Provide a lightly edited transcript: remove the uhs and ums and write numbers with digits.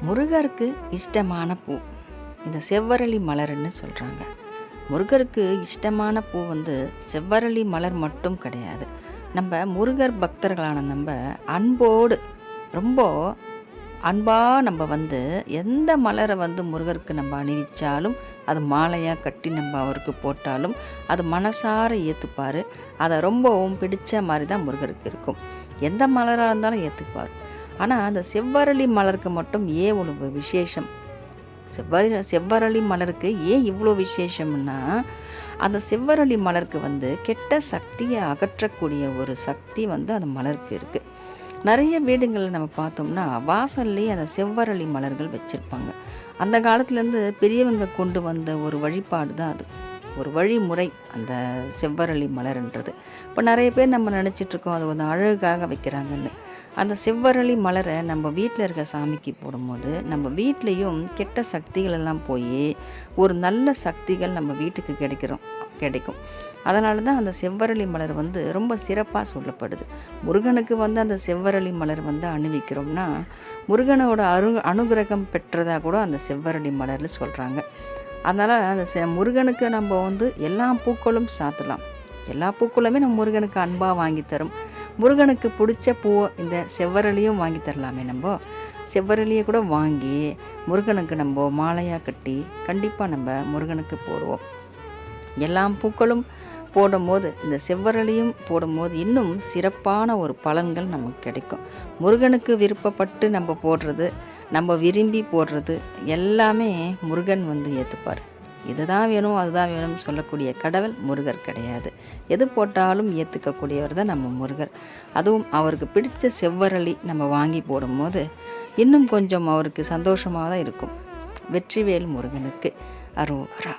முருகருக்கு இஷ்டமான பூ இந்த செவ்வரளி மலர்ன்னு சொல்கிறாங்க. முருகருக்கு இஷ்டமான பூ செவ்வரளி மலர் மட்டும் கிடையாது. நம்ம முருகர் பக்தர்களான நம்ம அன்போடு ரொம்ப அன்பாக நம்ம எந்த மலரை முருகருக்கு நம்ம அணிவிச்சாலும் அது மாலையாக கட்டி நம்ம அவருக்கு போட்டாலும் அது மனசார ஏற்றுப்பார். அதை ரொம்பவும் பிடிச்ச மாதிரி தான் முருகருக்கு இருக்கும். எந்த மலராக இருந்தாலும் ஏற்றுப்பார். ஆனால் அந்த செவ்வரளி மலருக்கு மட்டும் ஏன் இவ்வளோ விசேஷம்? செவ்வரளி மலருக்கு ஏன் இவ்வளோ விசேஷம்னா, அந்த செவ்வரளி மலருக்கு கெட்ட சக்தியை அகற்றக்கூடிய ஒரு சக்தி அந்த மலருக்கு இருக்குது. நிறைய வீடுகளில் நம்ம பார்த்தோம்னா வாசல்லேயே அந்த செவ்வரளி மலர்கள் வச்சுருப்பாங்க. அந்த காலத்துலேருந்து பெரியவங்க கொண்டு வந்த ஒரு வழிபாடு தான் அது, ஒரு வழிமுறை அந்த செவ்வரளி மலர்ன்றது. இப்போ நிறைய பேர் நம்ம நினச்சிட்ருக்கோம் அது அழகாக வைக்கிறாங்கன்னு. அந்த செவ்வரளி மலரை நம்ம வீட்டில் இருக்க சாமிக்கு போடும்போது நம்ம வீட்லேயும் கெட்ட சக்திகள் எல்லாம் போய் ஒரு நல்ல சக்திகள் நம்ம வீட்டுக்கு கிடைக்கும். அதனால தான் அந்த செவ்வரளி மலர் ரொம்ப சிறப்பாக சொல்லப்படுது. முருகனுக்கு அந்த செவ்வரளி மலர் அணிவிக்கிறோம்னா முருகனோட அனுகிரகம் பெற்றதாக கூட அந்த செவ்வரளி மலர்னு சொல்கிறாங்க. அதனால் அந்த முருகனுக்கு நம்ம எல்லா பூக்களும் சாத்தலாம். எல்லா பூக்களுமே நம்ம முருகனுக்கு அன்பாக வாங்கி தரும். முருகனுக்கு பிடிச்ச பூவை இந்த செவ்வரளியும் வாங்கி தரலாமே. நம்ம செவ்வரளியை கூட வாங்கி முருகனுக்கு நம்ம மாலையாக கட்டி கண்டிப்பாக நம்ம முருகனுக்கு போடுவோம். எல்லா பூக்களும் போடும்போது இந்த செவ்வரளியும் போடும்போது இன்னும் சிறப்பான ஒரு பலன்கள் நமக்கு கிடைக்கும். முருகனுக்கு விருப்பப்பட்டு நம்ம போடுறது, நம்ம விரும்பி போடுறது எல்லாமே முருகன் ஏற்றுப்பார். இதுதான் வேணும் அதுதான் வேணும்னு சொல்லக்கூடிய கடவுள் முருகர் கிடையாது. எது போட்டாலும் ஏற்றுக்கக்கூடியவர் தான் நம்ம முருகர். அதுவும் அவருக்கு பிடிச்ச செவ்வரளி நம்ம வாங்கி போடும்போது இன்னும் கொஞ்சம் அவருக்கு சந்தோஷமாக தான் இருக்கும். வெற்றிவேல் முருகனுக்கு அரோகரா.